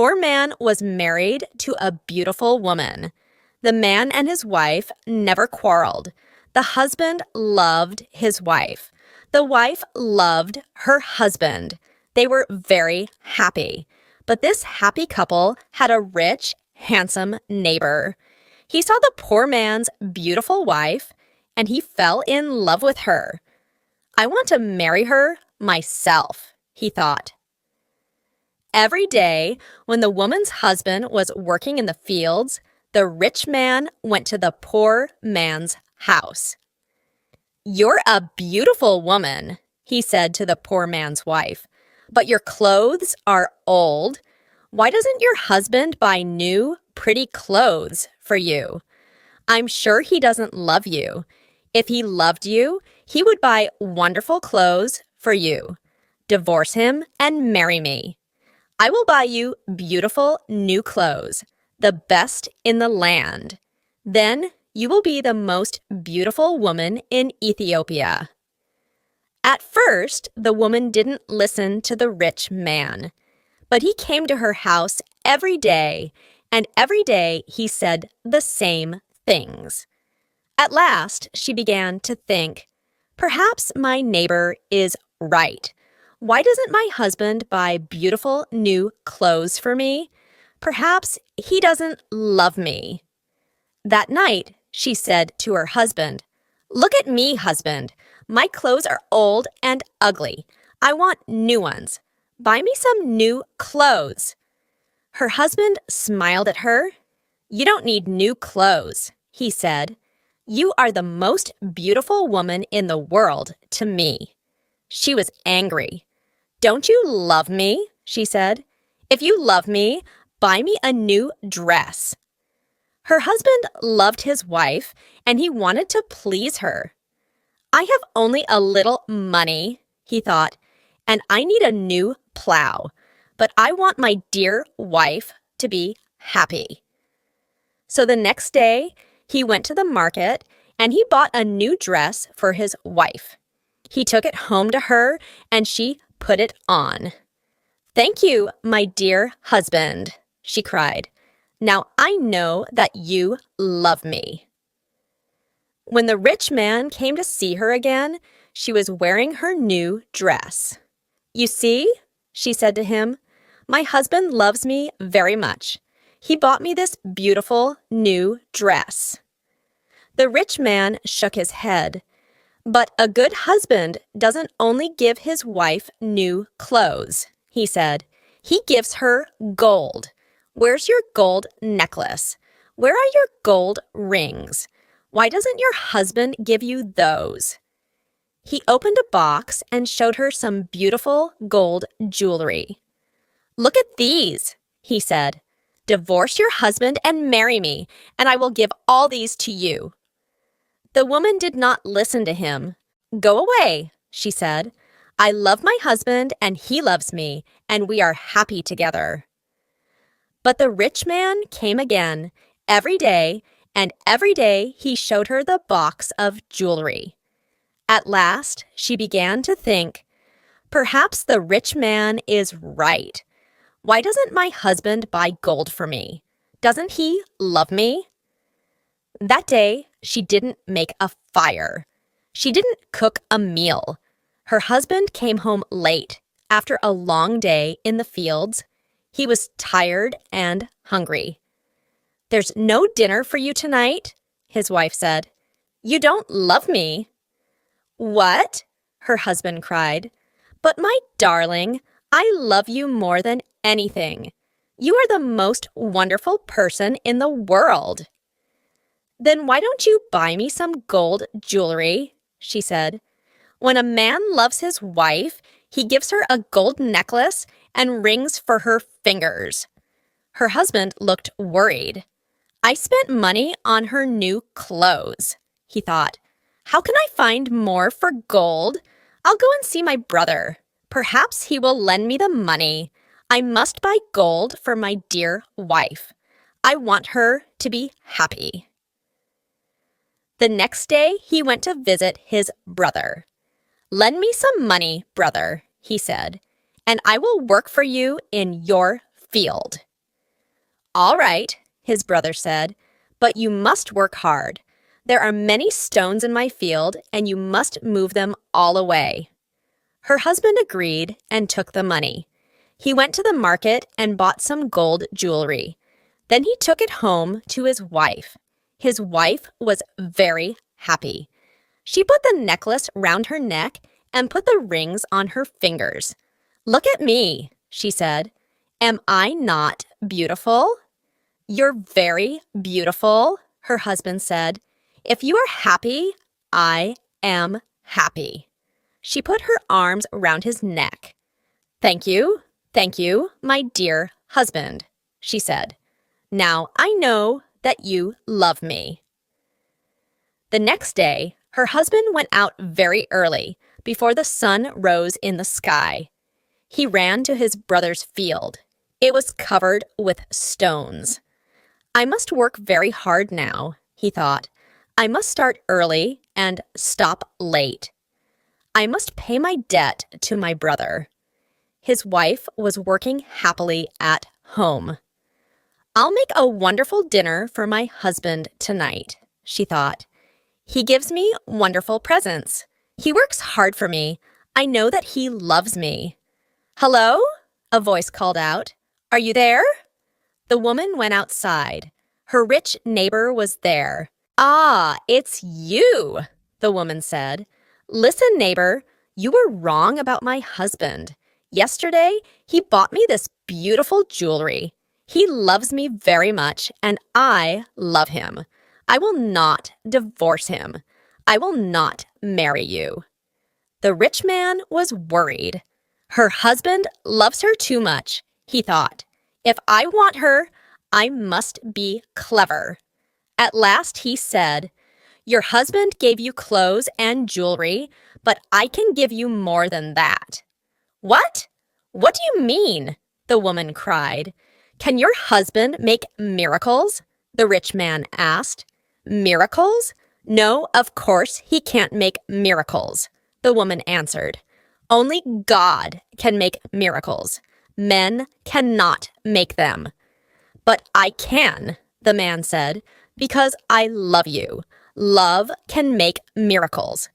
poor man was married to a beautiful woman. The man and his wife never quarreled. The husband loved his wife. The wife loved her husband. They were very happy. But this happy couple had a rich, handsome neighbor. He saw the poor man's beautiful wife, and he fell in love with her. I want to marry her myself, he thought. Every day, when the woman's husband was working in the fields, the rich man went to the poor man's house. "You're a beautiful woman," he said to the poor man's wife, "but your clothes are old. Why doesn't your husband buy new, pretty clothes for you? I'm sure he doesn't love you. If he loved you, he would buy wonderful clothes for you. Divorce him and marry me. I will buy you beautiful new clothes, the best in the land. Then you will be the most beautiful woman in Ethiopia." At first, the woman didn't listen to the rich man, but he came to her house every day, and every day he said the same things. At last, she began to think, perhaps my neighbor is right. Why doesn't my husband buy beautiful new clothes for me? Perhaps he doesn't love me. That night, she said to her husband, "Look at me, husband. My clothes are old and ugly. I want new ones. Buy me some new clothes." Her husband smiled at her. "You don't need new clothes," he said. "You are the most beautiful woman in the world to me." She was angry. "Don't you love me?" she said. "If you love me, buy me a new dress." Her husband loved his wife, and he wanted to please her. "I have only a little money," he thought, "and I need a new plow, but I want my dear wife to be happy." So the next day, he went to the market, and he bought a new dress for his wife. He took it home to her, and she put it on. "Thank you, my dear husband," she cried. "Now I know that you love me." When the rich man came to see her again, she was wearing her new dress. "You see," she said to him, "my husband loves me very much. He bought me this beautiful new dress." The rich man shook his head. "But a good husband doesn't only give his wife new clothes," he said. "He gives her gold. Where's your gold necklace? Where are your gold rings? Why doesn't your husband give you those?" He opened a box and showed her some beautiful gold jewelry. "Look at these," he said. "Divorce your husband and marry me, and I will give all these to you." The woman did not listen to him. "Go away," she said. "I love my husband and he loves me, and we are happy together." But the rich man came again every day, and every day he showed her the box of jewelry. At last, she began to think, perhaps the rich man is right. Why doesn't my husband buy gold for me? Doesn't he love me? That day, she didn't make a fire. She didn't cook a meal. Her husband came home late after a long day in the fields. He was tired and hungry. "There's no dinner for you tonight," his wife said. "You don't love me." "What?" her husband cried. "But my darling, I love you more than anything. You are the most wonderful person in the world." "Then why don't you buy me some gold jewelry?" she said. "When a man loves his wife, he gives her a gold necklace and rings for her fingers." Her husband looked worried. "I spent money on her new clothes," he thought. "How can I find more for gold? I'll go and see my brother. Perhaps he will lend me the money. I must buy gold for my dear wife. I want her to be happy." The next day, he went to visit his brother. "Lend me some money, brother," he said, "and I will work for you in your field." All right, his brother said, but you must work hard. There are many stones in my field, and you must move them all away. Her husband agreed and took the money. He went to the market and bought some gold jewelry. Then he took it home to his wife. His wife was very happy. She put the necklace round her neck and put the rings on her fingers. "Look at me," she said. "Am I not beautiful?" "You're very beautiful," her husband said. "If you are happy, I am happy." She put her arms round his neck. Thank you, my dear husband," she said. "Now I know that you love me." The next day, her husband went out very early, before the sun rose in the sky. He ran to his brother's field. It was covered with stones. "I must work very hard now," he thought. "I must start early and stop late. I must pay my debt to my brother." His wife was working happily at home. "I'll make a wonderful dinner for my husband tonight," she thought. "He gives me wonderful presents. He works hard for me. I know that he loves me." "Hello?" a voice called out. "Are you there?" The woman went outside. Her rich neighbor was there. "Ah, it's you," the woman said. "Listen, neighbor, you were wrong about my husband. Yesterday, he bought me this beautiful jewelry. He loves me very much, and I love him. I will not divorce him. I will not marry you." The rich man was worried. Her husband loves her too much, he thought. If I want her, I must be clever. At last he said, "Your husband gave you clothes and jewelry, but I can give you more than that." "What? What do you mean?" the woman cried. "Can your husband make miracles?" the rich man asked. "Miracles? No, of course he can't make miracles," the woman answered. "Only God can make miracles. Men cannot make them." "But I can," the man said, "because I love you. Love can make miracles.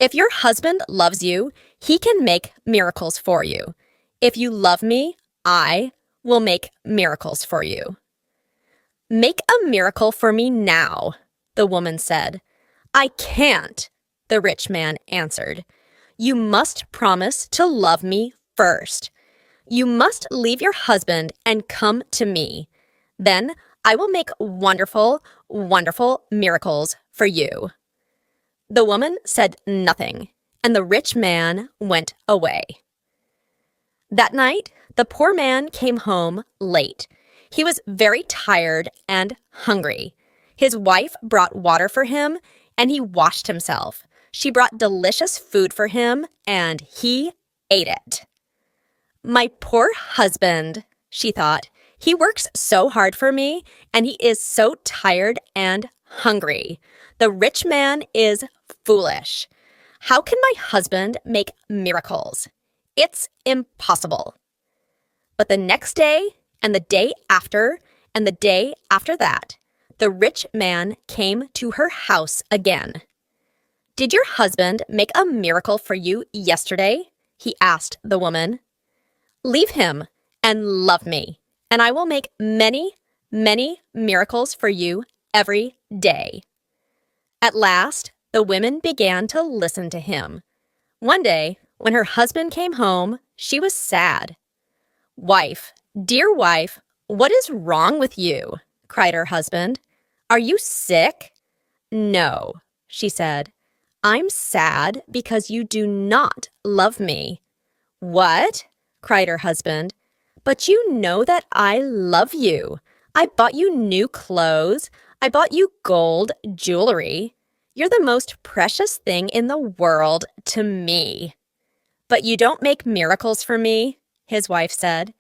If your husband loves you, he can make miracles for you. If you love me, I will make miracles for you." "Make a miracle for me now," the woman said. "I can't," the rich man answered. "You must promise to love me first. You must leave your husband and come to me. Then I will make wonderful, wonderful miracles for you." The woman said nothing, and the rich man went away. That night, the poor man came home late. He was very tired and hungry. His wife brought water for him, and he washed himself. She brought delicious food for him, and he ate it. "My poor husband," she thought. "He works so hard for me, and he is so tired and hungry. The rich man is foolish. How can my husband make miracles? It's impossible." But the next day, and the day after, and the day after that, the rich man came to her house again. "Did your husband make a miracle for you yesterday?" he asked the woman. "Leave him and love me, and I will make many, many miracles for you every day." At last, the women began to listen to him. One day, when her husband came home, she was sad. "Wife, dear wife, what is wrong with you?" cried her husband. "Are you sick?" "No," she said. "I'm sad because you do not love me." "What?" cried her husband. "But you know that I love you. I bought you new clothes. I bought you gold jewelry. You're the most precious thing in the world to me." "But you don't make miracles for me," his wife said.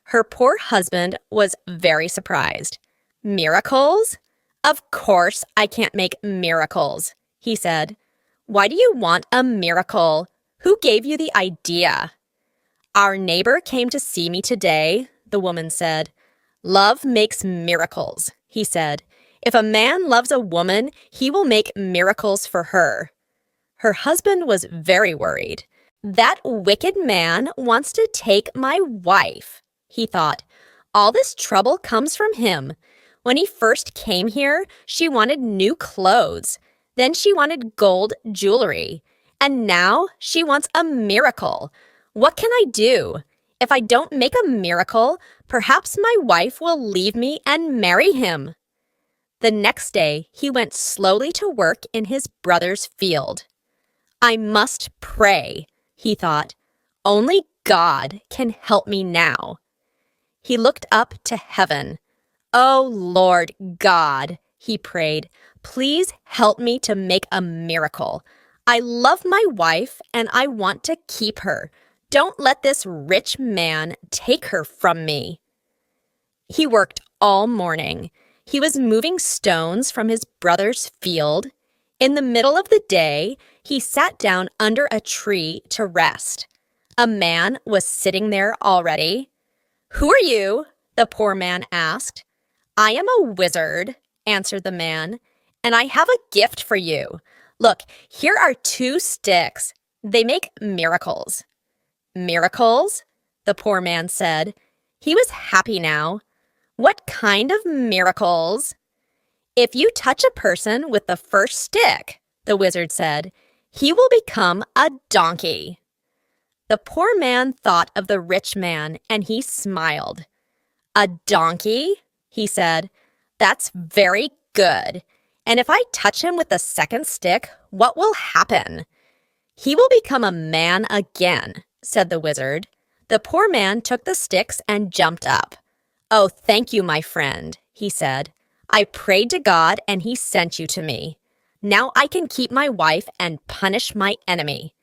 Her poor husband was very surprised. "Miracles? Of course I can't make miracles," he said. "Why do you want a miracle? Who gave you the idea?" "Our neighbor came to see me today," the woman said. Love makes miracles, he said. If a man loves a woman, he will make miracles for her. Her husband was very worried. That wicked man wants to take my wife, he thought. All this trouble comes from him. When he first came here, she wanted new clothes. Then she wanted gold jewelry. And now she wants a miracle. What can I do? If I don't make a miracle, perhaps my wife will leave me and marry him. The next day, he went slowly to work in his brother's field. I must pray, he thought. Only God can help me now. He looked up to heaven. Oh, Lord God, he prayed, please help me to make a miracle. I love my wife and I want to keep her. Don't let this rich man take her from me. He worked all morning. He was moving stones from his brother's field. In the middle of the day, he sat down under a tree to rest. A man was sitting there already. Who are you? The poor man asked. I am a wizard, answered the man, and I have a gift for you. Look, here are 2 sticks. They make miracles. Miracles? The poor man said. He was happy now. What kind of miracles? If you touch a person with the first stick, the wizard said, he will become a donkey. The poor man thought of the rich man and he smiled. A donkey? He said. That's very good. And if I touch him with the second stick, what will happen? He will become a man again, said the wizard. The poor man took the sticks and jumped up. Oh, thank you, my friend, he said. I prayed to God and he sent you to me. Now I can keep my wife and punish my enemy.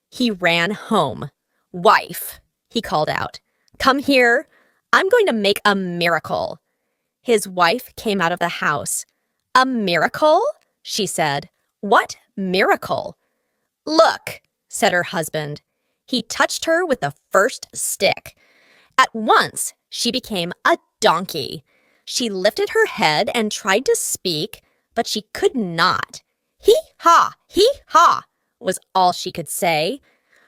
He ran home. Wife, he called out, come here. I'm going to make a miracle. His wife came out of the house. A miracle? She said. What miracle? Look, said her husband. He touched her with the first stick. At once, she became a donkey. She lifted her head and tried to speak, but she could not. Hee-ha, hee-ha, was all she could say.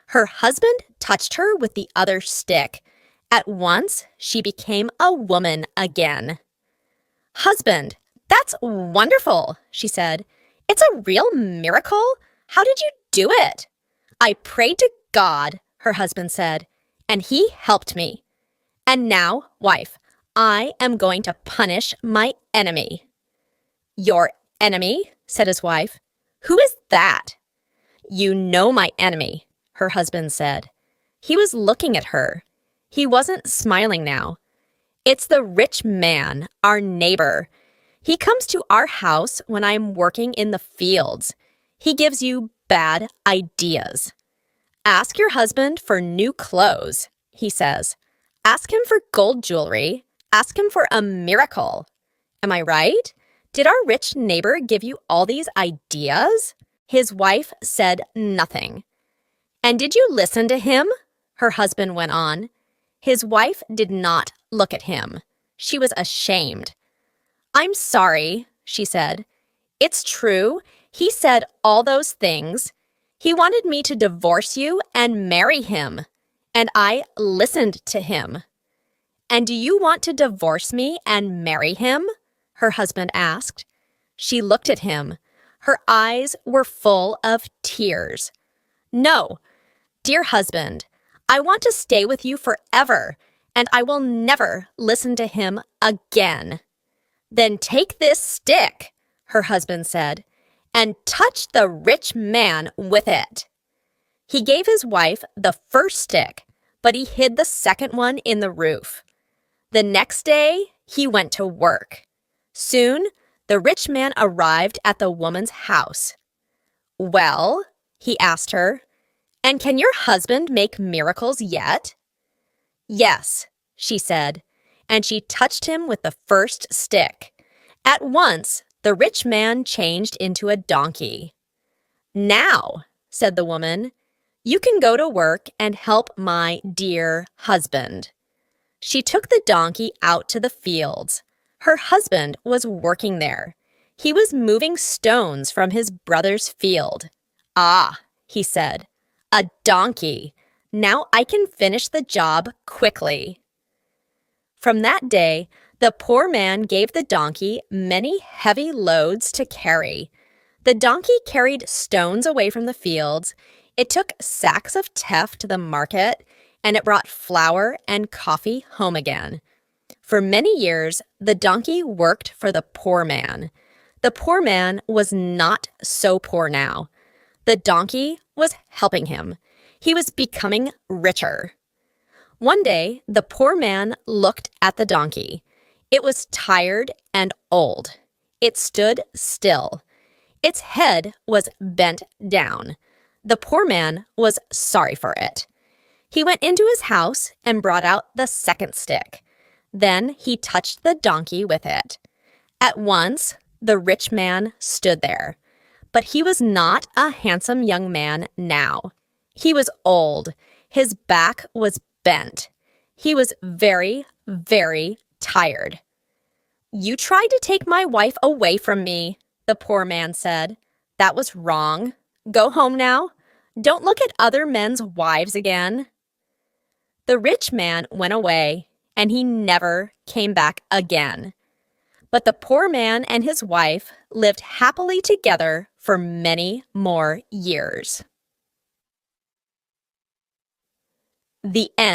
Her husband touched her with the other stick. At once, she became a woman again. Husband, that's wonderful, she said. It's a real miracle. How did you do it? I prayed to God, her husband said, and he helped me. And now, wife, I am going to punish my enemy. Your enemy, said his wife. Who is that? You know my enemy, her husband said. He was looking at her. He wasn't smiling now. It's the rich man, our neighbor. He comes to our house when I'm working in the fields. He gives you bad ideas. Ask your husband for new clothes, he says. Ask him for gold jewelry. Ask him for a miracle. Am I right? Did our rich neighbor give you all these ideas? His wife said nothing. And did you listen to him? Her husband went on. His wife did not look at him. She was ashamed. I'm sorry, she said. It's true. He said all those things. He wanted me to divorce you and marry him. And I listened to him. And do you want to divorce me and marry him? Her husband asked. She looked at him. Her eyes were full of tears. No, dear husband, I want to stay with you forever, and I will never listen to him again. Then take this stick, her husband said, and touch the rich man with it. He gave his wife the first stick, but he hid the second one in the roof. The next day, he went to work. Soon, the rich man arrived at the woman's house. Well, he asked her, and can your husband make miracles yet? Yes, she said, and she touched him with the first stick. At once, the rich man changed into a donkey. Now, said the woman, you can go to work and help my dear husband. She took the donkey out to the fields. Her husband was working there. He was moving stones from his brother's field. "Ah," he said, "a donkey. Now I can finish the job quickly." From that day, the poor man gave the donkey many heavy loads to carry. The donkey carried stones away from the fields. It took sacks of teff to the market, and it brought flour and coffee home again. For many years, the donkey worked for the poor man. The poor man was not so poor now. The donkey was helping him. He was becoming richer. One day, the poor man looked at the donkey. It was tired and old. It stood still. Its head was bent down. The poor man was sorry for it. He went into his house and brought out the second stick. Then he touched the donkey with it. At once, the rich man stood there. But he was not a handsome young man now. He was old. His back was bent. He was very, very tired. "You tried to take my wife away from me," the poor man said. "That was wrong. Go home now. Don't look at other men's wives again." The rich man went away, and he never came back again. But the poor man and his wife lived happily together for many more years. The end.